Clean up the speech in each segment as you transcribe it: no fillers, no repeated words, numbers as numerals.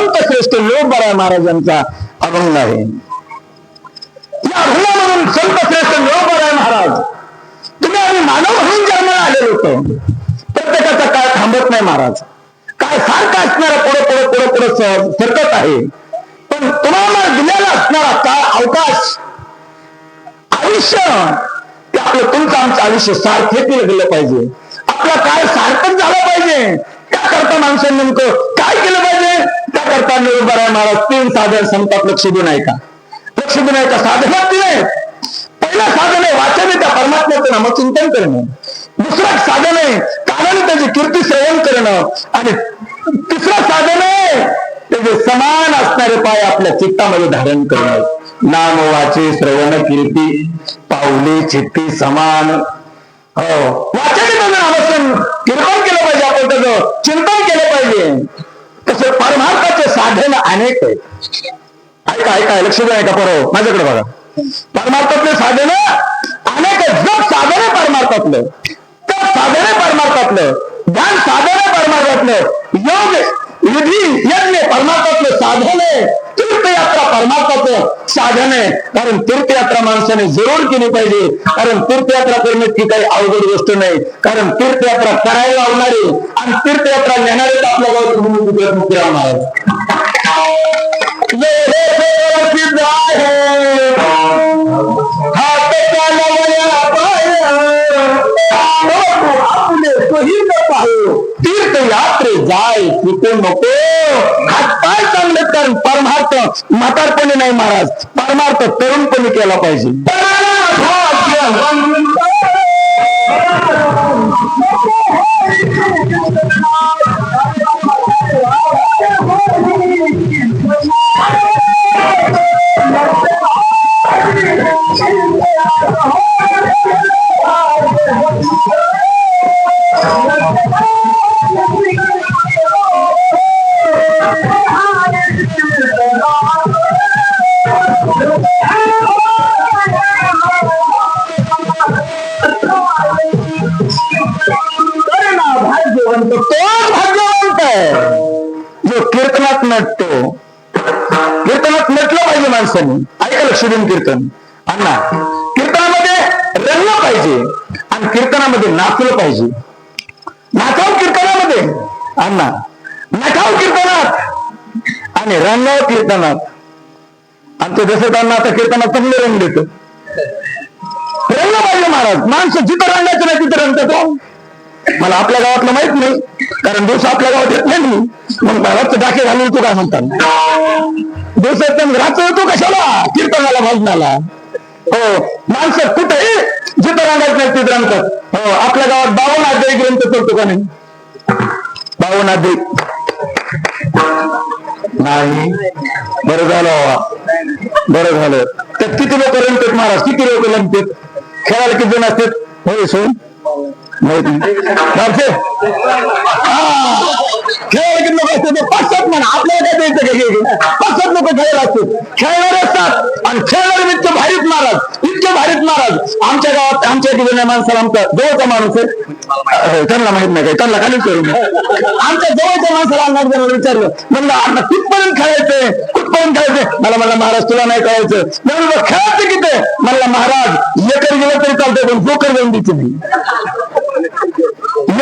संत श्रेष्ठ निळोबाराय महाराजांचा अभंग आहे. या अभंगामधून संत श्रेष्ठ निळोबाराय महाराज, तुम्ही आम्ही मानव म्हणून जन्माला आलेलो होतो. प्रत्येकाचा काळ थांबत नाही महाराज, काय सारखा असणारा पुढे पुढे पुढे पुढे सरकत आहे. पण तुम्हाला दिलेला असणारा काळ, अवकाश, आयुष्य, ते आपलं तुमचं आमचं आयुष्य सार्थक गेलं पाहिजे. आपला काळ सार्थक झाला पाहिजे. त्याकरता माणसाने नेमकं काय केलं पाहिजे? त्याकरता निळोबाराय महाराज 3 साधन सांगतात. लक्ष देऊन ऐका, लक्ष देऊन ऐका. साधनात दिले, पहिलं साधन आहे वाचन, त्या परमात्म्याचं नामचिंतन करणं. दुसरं साधन आहे कानाने त्याची कीर्ती श्रवण करणं. आणि तिसरं साधन आहे त्याचे समान असणारे पाय आपल्या चित्तामध्ये धारण करणं. नाम वाचे श्रवण कीर्ती पाऊले चित्ती समान. हो, वाचन त्याचं नामस्मरण कीर्तन केलं पाहिजे, आपण त्याचं चिंतन केलं पाहिजे. तसं परमार्थाचे साधन अनेक आहेत. ऐका ऐका, लक्ष द्या, ऐका बरोबर, माझ्याकडे बघा. परमार्थातले साधन अनेक आहेत. जप साधन आहे परमार्थातलं, तप साधन आहे परमार्थातलं, ध्यान साधन आहे परमार्थातलं, योग विधी यज्ञ परमार्थातलं साधन आहे, तीर्थयात्रा परमार्थाचं साधन आहे. कारण तीर्थयात्रा माणसाने जरूर केली पाहिजे. कारण तीर्थयात्रा करणे ती काही अवघड गोष्ट नाही. कारण तीर्थयात्रा करायला लावणारे आणि तीर्थयात्रा नेणारे आपल्या गावात मुक्ती राहणार. तीर्थयात्रे जाय तिथे नको हातपाय चांगले कर. परमार्थ म्हातारपणी नाही महाराज, परमार्थ तरुणपणी केला पाहिजे. जो कीर्तनात नटतो, कीर्तनात नटलं पाहिजे माणसाने. ऐका, लक्ष देऊन कीर्तन अण्णा, कीर्तनामध्ये रंगलं पाहिजे आणि कीर्तनामध्ये नाचलं पाहिजे. नाचाव कीर्तनामध्ये अण्णा, नटाव कीर्तनात आणि रंगाव कीर्तनात. आमचं जसं त्यांना आता कीर्तनात चांगले रंग देतो. रंगलं पाहिजे महाराज. माणसं जिथं रंगायचं नाही तिथं रंगतात. मला आपल्या गावातलं माहित नाही, कारण दिवस आपल्या गावात येत नाही. मग गावात डाके घालून तू काय म्हणतात, दिवसात रात्र येतो कशाला कीर्तनाला भजनाला. हो, माणसं कुठेही जिथं रंगायचं नाही तिथं रंगतात. हो, आपल्या गावात 52 अध्याय ग्रंथ करतो का नाही? 52 अध्याय नाही. बरं झालं बाबा, बरं झालं. तर किती लोक रंगतात महाराज, किती लोक रंगतात? खेळायला किती जण असतात? होय सोय माहिती खेळ किती लोक असतात? 5-7 म्हणा. आपल्याला काय द्यायचं काय? 5-7 लोक खेळायला असतात, खेळणारे असतात. आणि खेळणारे इतके भारीत महाराज, इतके भारीत महाराज. आमच्या गावात आमच्या एका माणसाला, आमचा जवळचा माणूस आहे, त्यांना माहित नाही काय, त्यांना खालीच करून आमच्या जवळच्या माणसाला अंगात विचारलं, म्हणलं अण्णा कुठपर्यंत खेळायचंय, कुठपर्यंत खेळायचंय? मला म्हणलं महाराज तुला नाही कळायचं. म्हणलं खेळायचं किती? म्हणलं महाराज एकर गेलं तरी चालतंय, पण जोकर जाऊन द्यायची नाही.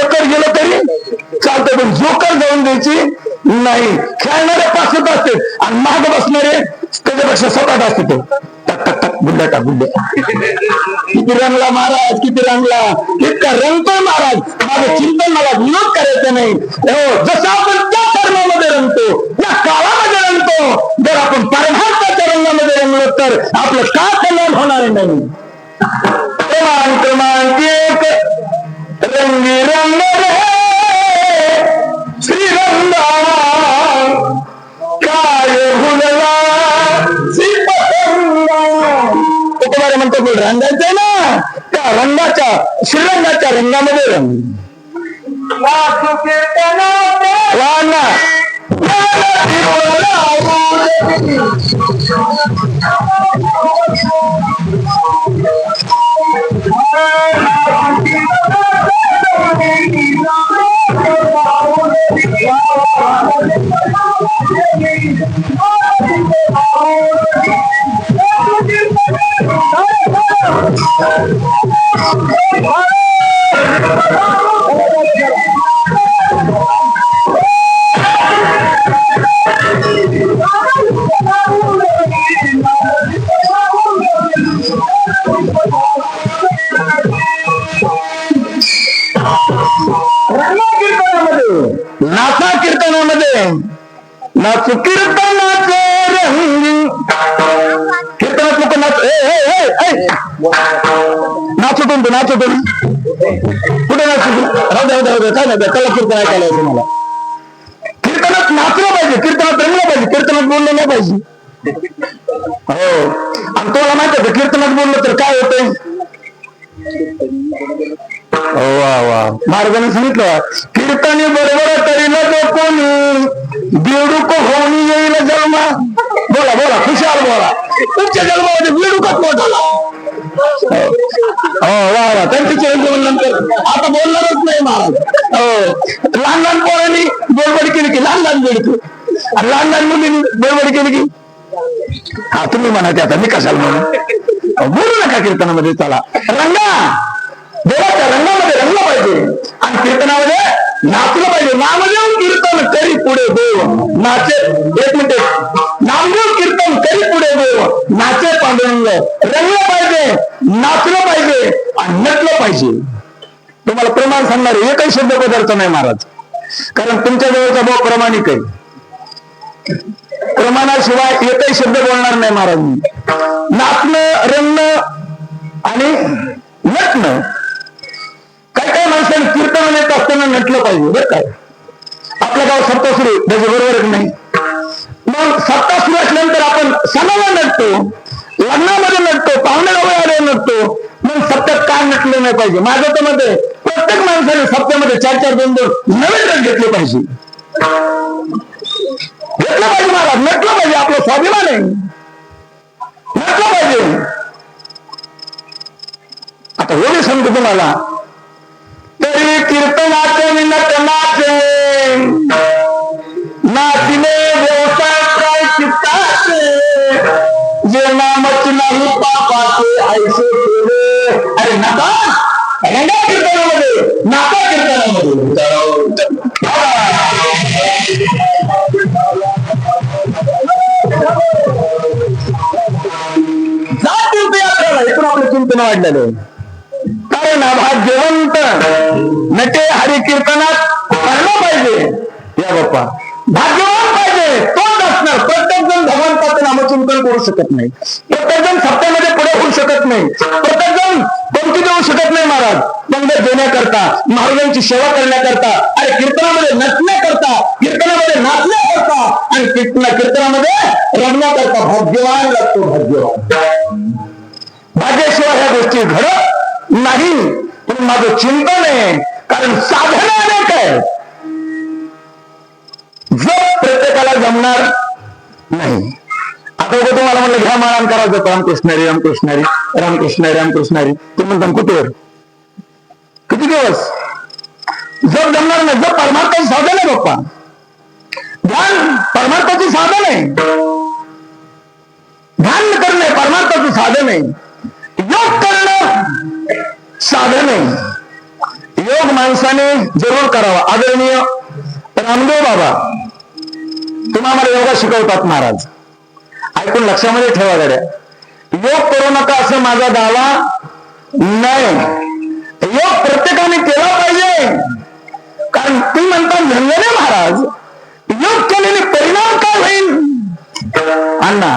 एकर गेलं तरी चालतंय, पण जोकर जाऊन द्यायची नाही. खेळणारे 5-7 असते आणि माग बसणारे त्याच्यापेक्षा 7-8 असते. तो टक टक टक गुड्ड्या टाक गुड्ड्या. किती रंगला महाराज, किती रंगला, इतका रंगतोय महाराज. माझं चिंतन मला विरोध करायचं नाही. जसं आपण त्या धर्मामध्ये रंगतो, त्या काळामध्ये रंगतो, जर आपण परमार्थाच्या रंगामध्ये रंगलो तर आपलं का कल्याण होणार नाही. क्रमांक 1 रंगी रंग श्रीरंगा काय भुलला तुम्हाला म्हणतो रंगायचंय ना, त्या रंगाच्या श्रीरंगाच्या रंगामध्ये रंग. नाचू कीर्तनाचे रंगी. कीर्तनात लोक नाचू तू नाचू तू कुठे नाचू तू राहू दे काय नाही त्याला कीर्तन ऐकायला तुम्हाला. कीर्तनात नाचलं पाहिजे, कीर्तनात रंगलं पाहिजे, कीर्तनात बोललं नाही पाहिजे. हो, आणि तुम्हाला माहिती आहे कीर्तनात बोललं तर काय होतंय. वा वा, महाराजांनी सांगितलं कीर्तनी बरोबर तरीला जो कोणी बेडूक होऊन येईल जन्मा. बोला बोला खुशाल बोला, तुमच्या जन्मामध्ये बेडूकच मोठा. हो वा वा, त्यांच्या नंतर आता बोलणारच नाही महाराज. हो, लहान लहान पोरांनी बोलबडी केली की लहान लहान बेडकं, लहान लहान मुलींनी बोलबडी केली की हा तुम्ही म्हणा ते आता मी कशाला म्हणून. बोलू नका कीर्तनामध्ये, चला रंगा, देवाच्या रंगामध्ये रंगलं पाहिजे आणि कीर्तनामध्ये नाचलं पाहिजे. नामदेव कीर्तन करी पुढे देव नाचे. एक मिनिट, नामदेव कीर्तन करी पुढे देव नाचे पांडुरंग. रंगलं पाहिजे, नाचलं पाहिजे आणि नटलं पाहिजे. तुम्हाला प्रमाण सांगणार एकही शब्द पदार्थ नाही महाराज, कारण तुमच्या जवळचा भाव प्रामाणिक आहे. प्रमाणाशिवाय एकही शब्द बोलणार नाही महाराज. नाचणं, रंगणं आणि नटणं. काही माणसाने कीर्तन येत असताना नटलं पाहिजे बरं काय. आपलं गाव सप्तासुरू त्याचे बरोबर नाही. मग सप्तासुरू असल्यानंतर आपण सणाला नटतो, लग्नामध्ये नटतो, पाहुणे गावाला नटतो. मग सप्त्यात काय नटलं नाही पाहिजे. माझं तर मत आहे प्रत्येक माणसाने सप्त्यामध्ये 4-4, 2-2 नवीन रंग घेतले पाहिजे. घेतलं पाहिजे महाराज, नटलं पाहिजे. आपलं स्वाभिमान आहे, नटलं पाहिजे. आता होळी सांगतो तुम्हाला, तरी कीर्तनाचे नटनाचे नाचले व्यवसाय प्राय चित्ताचे जे नामच नाही पापाचे ऐसे केले. अरे नाका रंगा कीर्तनामध्ये, नाका कीर्तनामध्ये. इकडून आपलं चिंतन वाढलेलं. कारण भाग्यवंत नटे हरी कीर्तनात करणं पाहिजे. या बाप्पा भाग्यवान पाहिजे, तोच असणार. प्रत्येक जण भगवंताचं नामचिंतन करू शकत नाही, प्रत्येक जण सत्तेमध्ये पुढे होऊ शकत नाही, प्रत्येक जण पंक्ती देऊ शकत नाही महाराज. पंगत देण्याकरता, महाराजांची सेवा करण्याकरता, अरे कीर्तनामध्ये नटण्याकरता, कीर्तनामध्ये नाचण्याकरता आणि कीर्तनामध्ये रमण्याकरता भाग्यवान लागतो. भाग्यवान भाग्याशिवाय ह्या गोष्टी घडत नाही. पण माझं चिंतन आहे, कारण साधना अनेक आहे, जर प्रत्येकाला जमणार नाही. आता तुम्हाला म्हणलं घ्या माळान करायचं रामकृष्णारी रामकृष्णारी रामकृष्णारी रामकृष्णारी, ते म्हणतात कुठेवर किती दिवस. जर जमणार नाही, जर परमार्थाची साधन आहे बाप्पा, ध्यान परमार्थाची साधन आहे, ध्यान करणे परमार्थाचं साधन आहे, योग करणं साधन आहे. योग माणसाने जरूर करावा. आदरणीय रामदेव बाबा तुम्हाला आम्हाला योगा शिकवतात महाराज, ऐकून लक्षामध्ये ठेवा गड्या. योग करू नका असं माझा दावा नाही. योग प्रत्येकाने केला पाहिजे, कारण ती म्हणतात धन्यने महाराज योग केलेले परिणाम काय होईल. अण्णा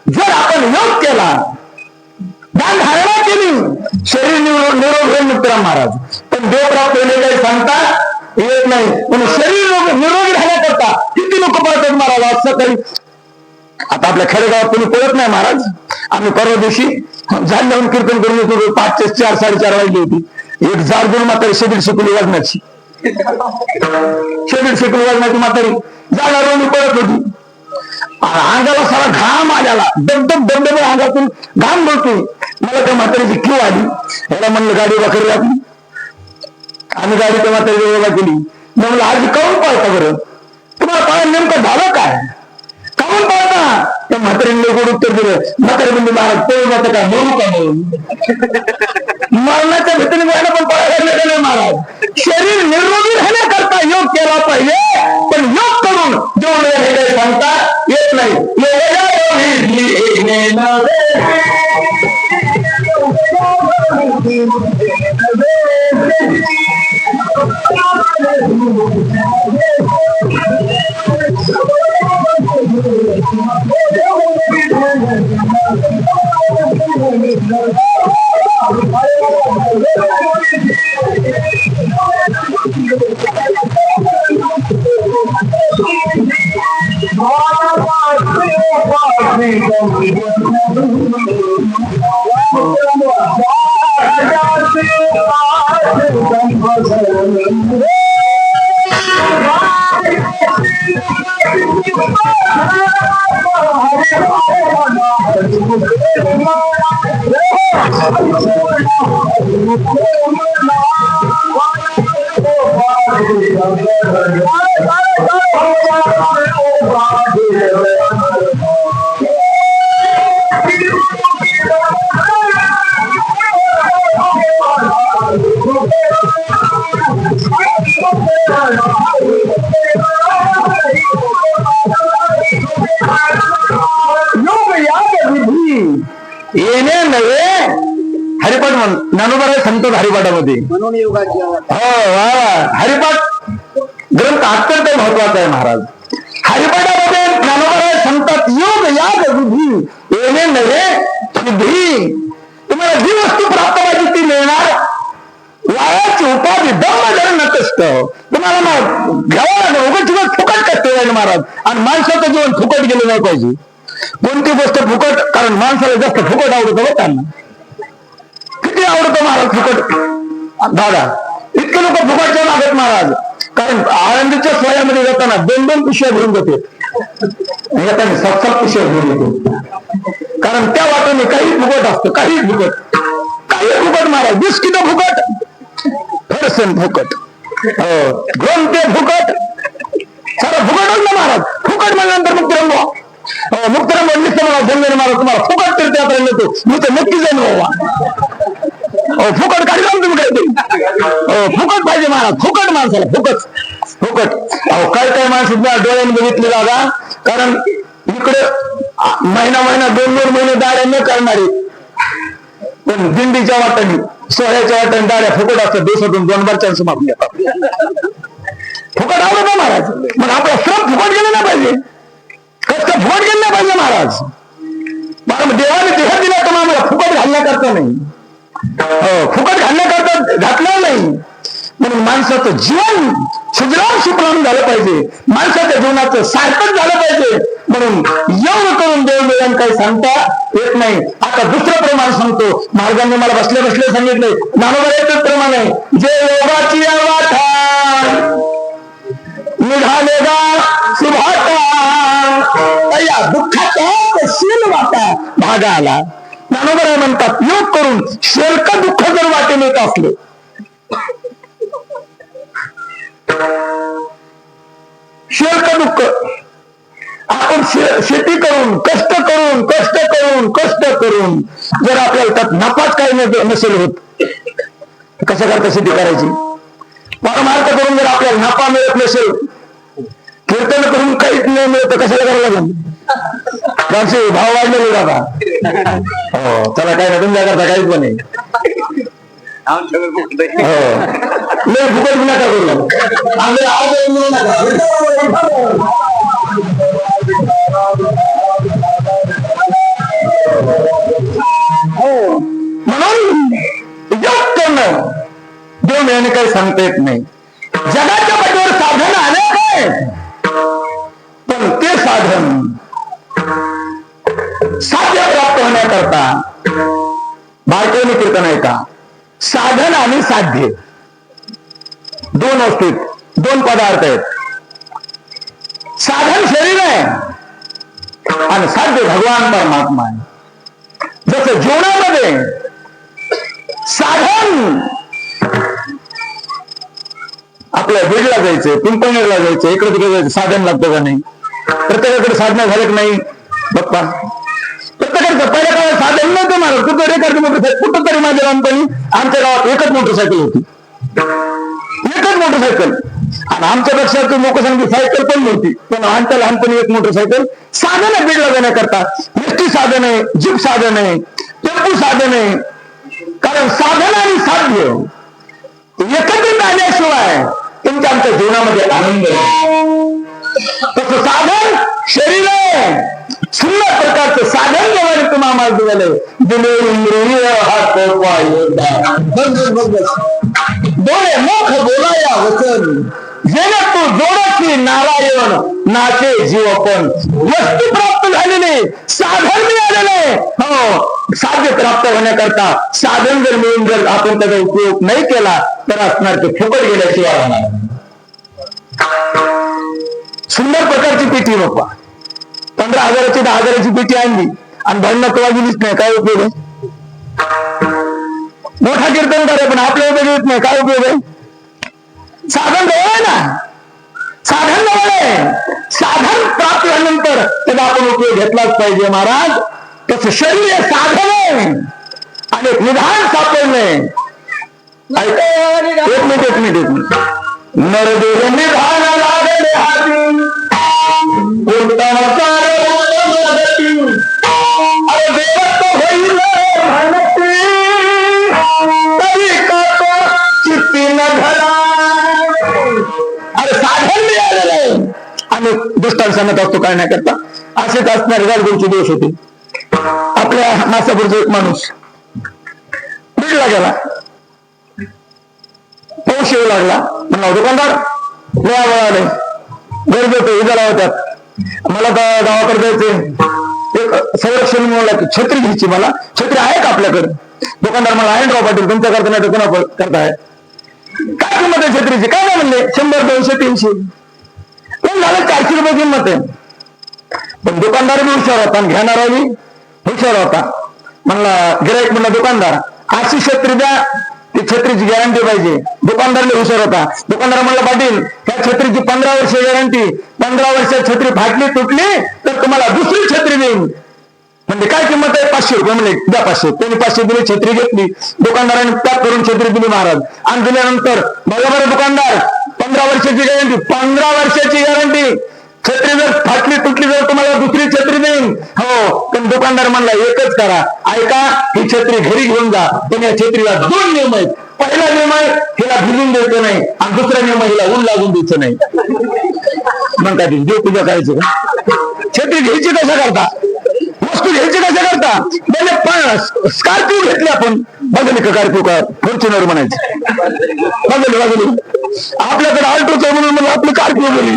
जर आपण योग केला, ध्यान धारणा केली, शरीर निरोग होईल मित्र महाराज. पण देव प्राप्त होणे काही सांगता येत नाही. म्हणून शरीर निरोगी राहण्याकरता किती लोक पळतात महाराज. आज सकाळी आता आपल्या खेडेगावात कोणी पळत नाही महाराज. आम्ही परवा दिवशी झाड लावून कीर्तन करून येतो, 5 ते 4, 4:30 वाजली होती. एक जाड दोन म्हातारी 150 किलो वजनाची, 150 किलो वजनाची म्हातारी झाडावर पळत होती. अंगाला सारा घाम आल्याला, दगदग दगदग अंगातून घाम बोलतोय. मला त्या म्हातारीची क्यू आली. याला म्हणलं गाडी उभा करूया आपण. आम्ही गाडी त्या म्हातारी उभा केली. म्हणलं आधी काऊन पळता बरं, तुम्हाला पळायला नेमकं झालं काय, काऊन पळता. त्या म्हातारीने गोड उत्तर दिलं. म्हातारी म्हणजे महाराज पळू जातं काय, मरू का म्हणून. मरणाच्या भीतीने व्हायला पण पळायला लागले नाही महाराज. शरीर निरोगी राहण्याकरता योग केला पाहिजे, पण योग करून जेवढे हे काही सांगता येत नाही. येणे नव्हे हरिपाठ ज्ञानोबा संत हरिपाठामध्ये म्हणून योगाची हो हरिपाठ ग्रंथ अत्यंत महत्वाचा आहे महाराज. हरिपाठामध्ये ज्ञानोबा संतात योग याग बुद्धी येणे नव्हे सिद्धी. तुम्हाला जी वस्तू प्राप्त पाहिजे ती मिळणार. वायाची उपाधी दम धरण नसत तुम्हाला घ्यावं लागेल. उगाच फुकट कसते जाईल महाराज. आणि माणसाचं जीवन फुकट गेलं नाही पाहिजे. कोणती गोष्ट फुकट, कारण माणसाला जास्त फुकट आवडतं बघ त्यांना. किती आवडतं महाराज फुकट दादा. इतके लोक फुकटच्या मागत महाराज. कारण आळंदीच्या सोहळ्यामध्ये जाताना 2-2 पिशव्या भरून जाते. येताना 7-7 पिशव्या भरून येतो. कारण त्या वाटेने काही फुकट असतं, काही फुकट, काही फुकट महाराज. बिस्किट फुकट, फरसन फुकट, ग्रंथ फुकट, सारं फुकटच ना महाराज. फुकट म्हणल्यानंतर मुक्तरंग मुक्तरंग म्हणलीच मला बोलले महाराज तुम्हाला फुकट तरी त्यात येतो. मी तर नक्की जाईन बाबा. फुकट काढी जाऊन तुम्ही काय फुकट पाहिजे महाराज. फुकट माणसाला फुकट फुकट. काय काय माणसं डोळ्याने बघितले दादा. कारण इकडे महिना 2-2 महिने दाड्या न करणारे, पण दिंडीच्या वाटाने सोहळ्याच्या वाटाने दाड्या फुकट असतात. दिवसातून 2 चान्स मागून येतात. फुकट आवडत ना महाराज. मग आपला श्रम फुकट गेलं ना पाहिजे. कष्ट फुकट गेलं नाही पाहिजे महाराज. देवाने देह दिला तर आम्हाला फुकट घालण्याकरता नाही. फुकट घालण्याकरता घातलं नाही. म्हणून माणसाचं जीवन सुजलाम सुफलाम झालं पाहिजे. माणसाच्या जीवनाचं सार्थक झालं पाहिजे. म्हणून एवढं करून देव मिळून काही सांगता येत नाही. आता दुसरं प्रमाण सांगतो. महाराजांनी मला बसले बसले सांगितले. ज्ञानोबा एकच प्रमाण आहे. जे योगाची वाटा निघालेगा सुभाता या दुःखाचा शील वाटा भागा आला. ज्ञानोबा म्हणतात योग करून शेलक दुःख जर वाटेल येत असलं, शेलक दुःख आपण शेती करून कष्ट करून जर आपल्याला त्यात नफाच काही नसेल होत, कशा करता शेती करायची. परमार्थ करून जर आपल्याला नफा मिळत नसेल, कीर्तन करून काहीच नाही मिळत, कशाला करायला लागेल. त्यांचे भाव वाढलेले दादा. हो त्याला काय नाही तुमच्या करता काहीच पण नाही. लय फुकट नका करू. म्हणून योग करणं देव मिळणे काही सांगता येत नाही. जगाच्या पाठीवर साधन आले काय, पण ते साधन साध्य प्राप्त होण्याकरता बायकोने कीर्तन आहे का, साधन आणि साध्य 2 असतील, 2 पदार्थ आहेत. साधन शरीर आहे आणि साध्य भगवान परमात्मा आहे. जसं जीवनामध्ये साधन आपल्या बीडला जायचंय, पिंपळनेरला जायचंय, इकडे तिकडे जायचं, साधन लागतं का नाही. प्रत्येकाकडे साधन झालं की नाही बघता. प्रत्येकाचं पहिल्या काळात साधन नव्हतं मला. कुठं रेखाची मोटरसायकल, कुठं तरी माझ्या लहानपणी आमच्या गावात एकच मोटरसायकल होती, एकच मोटरसायकल. आणि आमच्यापेक्षा लोक सांगते सायकल पण नव्हती, पण आमच्या लहानपणी एक मोटरसायकल. साधन आहे बीडला जाण्याकरता. एसटी साधन आहे, जीप साधन आहे, टेम्पो साधन आहे. कारण साधन आणि साध्य एकत्रित आल्याशिवाय तुमच्या आमच्या जीवनामध्ये आनंद आहे. तसं साधन शरीर आहे. सुंदर प्रकारचं साधन जेव्हा तुम्हाला आम्हाला दिले इंद्रिय हात पाय डोळे मुख बोलाया वचन जेणे तू जोडची नारायण नाचे जीवपण. वस्तू प्राप्त झालेली, साधन मिळालेले, हो साध्य प्राप्त होण्याकरता साधन जर मिळून जर आपण त्याचा उपयोग नाही केला तर असणार ते फुकट गेल्याशिवाय होणार. सुंदर प्रकारची पेटी बाप्पा, 15,000ची 10,000ची पेटी आणली आणि भांडणं तुला दिलीच नाही, काय उपयोग आहे? मोठा कीर्तनकार आहे पण आपल्या उपयोग येत नाही, काय उपयोग आहे? साधन जवळ आहे ना, साधन जवळ आहे. साधन प्राप्त झाल्यानंतर त्याचा आपण उपयोग घेतलाच पाहिजे महाराज. तसं शरीर हे साधन आहे आणि निधान सापडणे. एक मिनिट नरदेव निधान लागले हाती, अरे देवत्व होईल म्हणते, तरी का चित्ती न घडा. अरे साधन मिळालेलं आणि दुष्टांत सांगत असतो काय नाही करता. असेच असणारे गालगोलचे दिवस होते. आपल्या नासापूरचा एक माणूस बीडला गेला, पाऊस येऊ लागला. म्हणला दुकानदार वेळा वळाले, गरज होते, उद्याला होत्यात, मला गावाकडे जायचे, एक संरक्षण मिळवला की छत्री घ्यायची, मला छत्री आहे का आपल्याकडे? दुकानदार मला आहे राव पाटील, तुमच्या करता नाही तर कोणा करताय? काय किंमत आहे छत्रीची? काय नाही म्हणले, 100, 200, 300. पण झालं 400 रुपये किंमत आहे. पण दुकानदार बी हुशार होता आणि घेणाराही हुशार होता. म्हणला गिराईक म्हणला दुकानदार अशी छत्री द्या, ती छत्रीची गॅरंटी पाहिजे. दुकानदारला हुशार होता. दुकानदार म्हणला पाटील ह्या छत्रीची 15 वर्ष गॅरंटी, 15 वर्षात छत्री फाटली तुटली तर तुम्हाला दुसरी छत्री देईन. म्हणजे काय किंमत आहे? 500 रुपये. म्हणजे द्या 500. त्यांनी 500 दिली, छत्री घेतली. दुकानदाराने पॅक करून छत्री दिली महाराज. आणि दिल्यानंतर बघा बरं दुकानदार 15 वर्षाची गॅरंटी, 15 वर्षाची गॅरंटी, छत्री जर फाटली तुटली जर तुम्हाला दुसरी छत्री देईन. हो, पण दुकानदार म्हणला एकच करा, ऐका, ही छत्री घरी घेऊन जा, पण या छत्रीला 2 नियम आहेत. पहिला नियम आहे हिला भिजून द्यायचं नाही आणि दुसरा नियम हिला ऊन लागून द्यायचं नाही. मग काय देव पूजा करायचं का? छत्री घ्यायची कशा करता, वस्तू घ्यायची कशा करता? म्हणजे स्कॉर्पिओ घेतली आपण, बघली का स्कॉर्पिओ का फॉर्च्युनर म्हणायची, बघली आपल्याकडे ऑल्टोचं म्हणून म्हणजे आपली स्कॉर्पिओ गेली.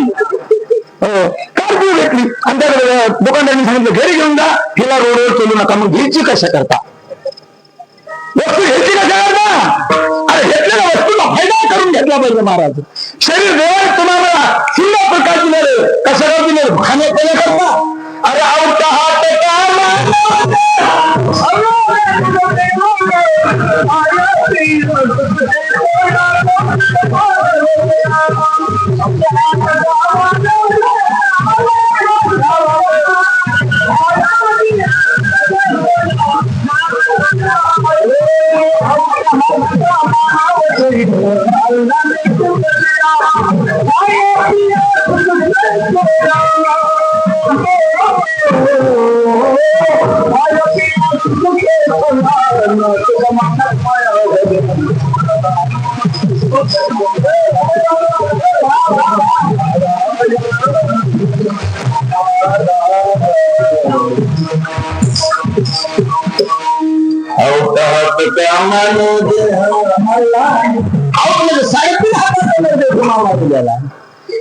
हो, स्कॉर्पिओ घेतली आणि त्या दुकानदारांनी सांगितलं घरी घेऊन जा, हिला रोडवर चलू नका. मग घ्यायची कशा करता, वस्तू घ्यायची कशा करता? अरे घेतलेल्या वस्तूला फायदा करून घेतला पाहिजे महाराज. शरीर देवाने तुम्हाला सुंदर प्रकार दिलेले, कशाला दिले? खाण्यापिण्या करता. अरे आवडता हात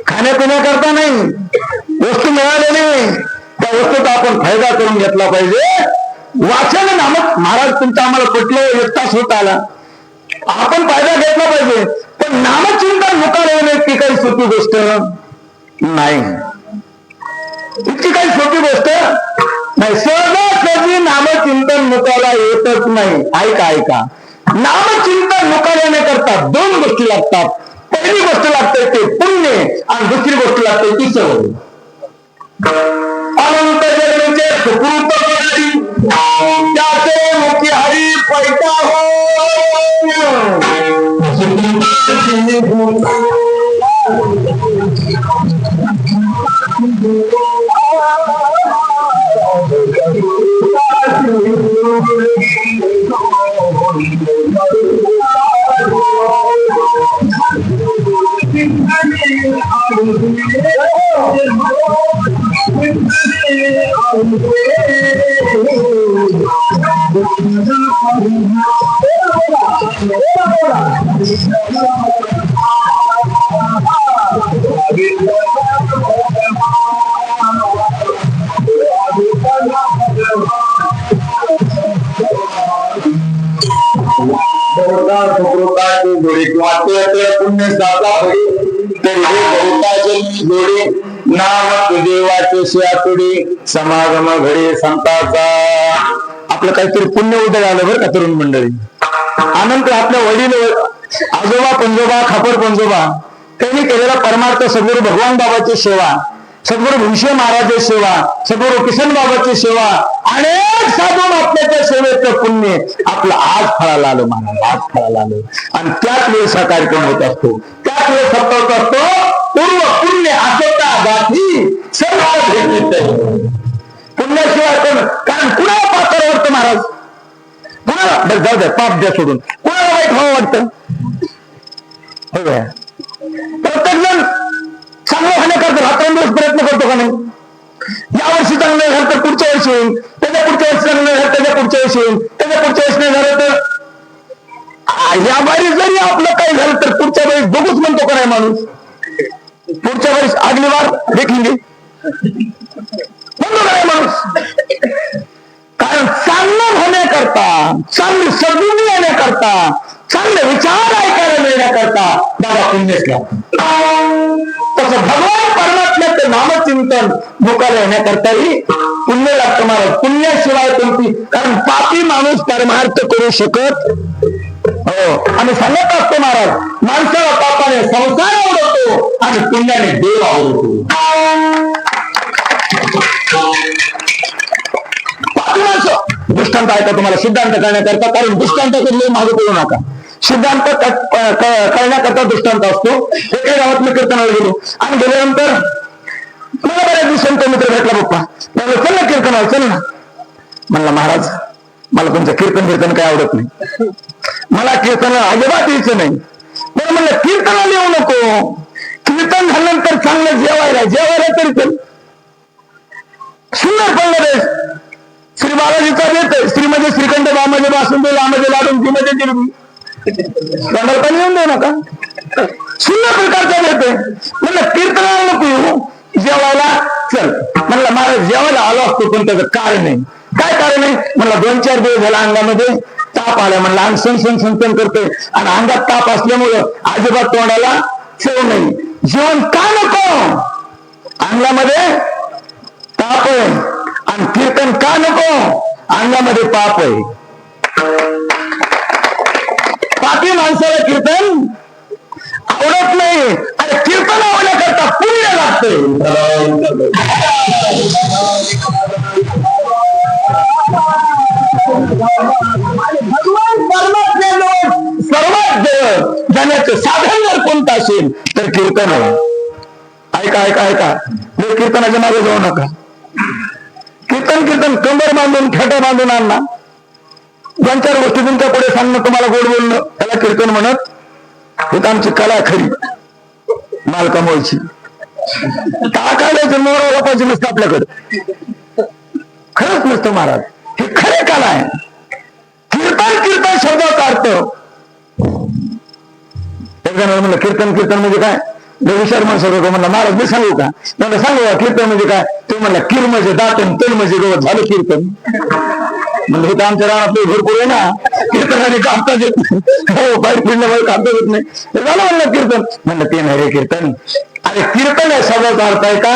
खाण्यापिण्या करता नाही, वस्तू मिळालेली त्या वस्तूचा आपण फायदा करून घेतला पाहिजे. वाचन नामक महाराज तुमचा आम्हाला पटलं, 1 तास होत आला, आपण फायदा घेतला पाहिजे. पण नामचिंतन मुखार येणे इतकी काही सोपी गोष्ट नाही, इतकी काही सोपी गोष्ट नाही. सहजासहजी नामचिंतन मुखाला येतच नाही. ऐका, नामचिंतन मुखार येण्याकरता 2 गोष्टी लागतात. पहिली गोष्ट लागते ते पुण्य आणि दुसरी गोष्ट लागते ती सवय. अनंत जन्मीचे सुकृत केली, त्याचे मुखी हरी पैता हो. नाम देवाचे शियातुडी समागम घडे संताचा. आपलं काहीतरी पुण्य उदय आलं बरं का तरुण मंडळी. आनंद आपल्या वडील आजोबा पंजोबा खापर पंजोबा त्यांनी केलेला परमार्थ सद्गुरू भगवान बाबाची सेवा, सद्गुरू भीमसेन महाराजांची सेवा, सद्गुरू किसन बाबाची सेवा, अनेक साधू आपल्याच्या सेवेचं पुण्य आपलं आज फळाला आलं. महाराज आज फळाला आलं. आणि त्याच वेळेस हा कार्यक्रम होत असतो, त्याच वेळेस सप्ताह असतो. पूर्व पुण्य असता गाठी सर्व भेटले पुण्याशिवाय कोण, कारण कुणाला पात्र वाटतं महाराज, कुणाला बरं जाऊ द्या पाप द्या सोडून, कुणाला वाईट व्हावं वाटतं. प्रत्येक जण चांगलं होण्याकरता रात्रंदिवस प्रयत्न करतो का नाही. या वर्षी चांगलं झालं तर पुढच्या वर्षी होईल, त्याच्या पुढच्या वर्षी चांगलं झालं त्याच्या पुढच्या वर्षी होईल, त्याच्या पुढच्या वर्षी नाही झालं तर या बारी जरी आपलं काही झालं तर पुढच्या वेळेस बघूच म्हणतो का नाही माणूस. पुढच्या वेळेस अगली बार देखेंगे म्हणतो काय माणूस. कारण चांगलं होण्याकरता, चांगली सद्बुद्धी येण्याकरता, चांगले विचार ऐकायला मिळण्याकरता बाबा पुण्यच लागतो. तसं भगवान परमात्म्याचं नामचिंतन मुखाला येण्याकरताही पुण्य लागतं महाराज. पुण्याशिवाय कोणती, कारण पापी माणूस परमार्थ करू शकत हो. आम्ही सांगत असतो महाराज, माणसाला पापाने संसार आवडतो आणि पुण्याने देव आवडतो. पापी माणसं दृष्टांत ऐका तुम्हाला सिद्धांत करण्याकरता, कारण दृष्टांत कधी मागे पडू नका. सिद्धांत करण्याकरता दृष्टांत असतो. एका गावात मी कीर्तनाला गेलो आणि गेल्यानंतर मला बऱ्याच दिवसांचा मित्र भेटला. पप्पा चल ना कीर्तनाला, चल ना. म्हणलं महाराज मला तुमचं कीर्तन काही आवडत नाही, मला कीर्तनाला अजिबात यायचं नाही. बरं म्हणलं कीर्तनाला येऊ नको, कीर्तन झाल्यानंतर चांगलं जेवायला तरी चल. सुंदर पडलं रे. श्री बालाजीचा देत, श्री मध्ये श्रीखंड, बा मध्ये बासुंदी, ला मध्ये लाडून, ती मध्ये जिलबी, पण येऊन देऊ नका. सुंदर प्रकारचा देते. म्हणलं कीर्तनाला नको येऊ, जेवायला चल. म्हणलं महाराज जेवायला आलो असतो पण त्याचं कारण नाही. काय कारण आहे म्हणलं, 2-4 दिवस झाला अंगामध्ये ताप आला. म्हणलं अंग सण करतोय आणि अंगात ताप असल्यामुळं अजिबात तोंडाला चव नाही. जेवण का नको, अंगामध्ये ताप आहे. आणि कीर्तन का नको, अंगामध्ये पाप आहे. पापी माणसाला कीर्तन आवडत नाही आणि कीर्तन आवडण्याकरता पुण्य लागते. भगवान परमात्म्याजवळ सर्वात जवळ जाण्याचं साधन जर कोणतं असेल तर कीर्तन आहे. ऐका ऐका ऐका, कीर्तनाच्या मागे जाऊ नका. कीर्तन कंबर बांधून खेटा बांधून आणला. 2-4 गोष्टी तुमच्या पुढे सांगणं, तुम्हाला गोड बोलणं, त्याला कीर्तन म्हणत. हे तर आमची कला खरी मालकामुळेची. टाकायचं मोराला पाहिजे नसतं आपल्याकडे, खरंच नसतं महाराज. हे खरे कला आहे. कीर्तन शब्दाचा अर्थ. म्हणलं कीर्तन म्हणजे काय, विचार म्हणत होतो. म्हणलं महाराज मी सांगू का, म्हणलं सांगू का कीर्तन म्हणजे काय. ते म्हणला किर म्हणजे दातन, तेल म्हणजे गवत, झालं कीर्तन. म्हणलं हे तर आमच्या रानात भरपूर आहे ना, कीर्तनाने कामताच येत नाही. हो बाहेर फिरण्यामुळे कामताच येत नाही. ते झालं म्हणलं कीर्तन. म्हणलं ते नाही रे कीर्तन. अरे कीर्तन आहे शब्दाचा अर्थ आहे का,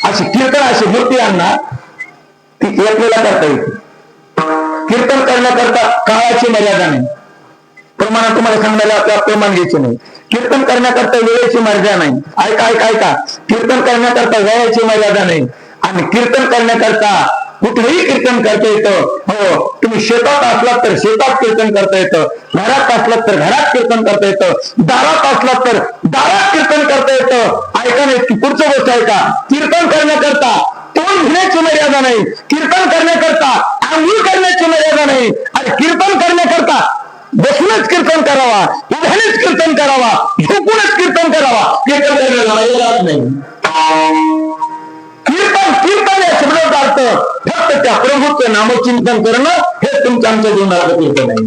अशी कीर्तन अशी मूर्ती आणणार ती एकमेला करता येते. कीर्तन करण्याकरता काळाची मर्यादा नाही. प्रमाणात तुम्हाला सांगण्याला आपल्या प्रमाण घ्यायचे नाही. कीर्तन करण्याकरता वेळेची मर्यादा नाही. ऐका ऐका ऐका, कीर्तन करण्याकरता वेळेची मर्यादा नाही. आणि कीर्तन करण्याकरता कुठेही कीर्तन करता येतं. हो, तुम्ही शेतात असलात तर शेतात कीर्तन करता येतं, घरात असलात तर घरात कीर्तन करता येतं, दारात असलात तर दारात कीर्तन करता येतं. ऐका नाही, पुढचं गोष्ट ऐका. कीर्तन करण्याकरता तोंड घेण्याची मर्यादा नाही. कीर्तन करण्याकरता आंघोळ करण्याची मर्यादा नाही. आणि कीर्तन करण्याकरता बसूनच कीर्तन करावा, उभ्यानेच कीर्तन करावा, झोपूनच कीर्तन करावा. कीर्तन करायला नाही. कीर्तन या शब्दाचा अर्थ फक्त त्या प्रभूचं नामचिंतन करणं हे तुमच्या आमच्या जीवनाचं कीर्तन आहे.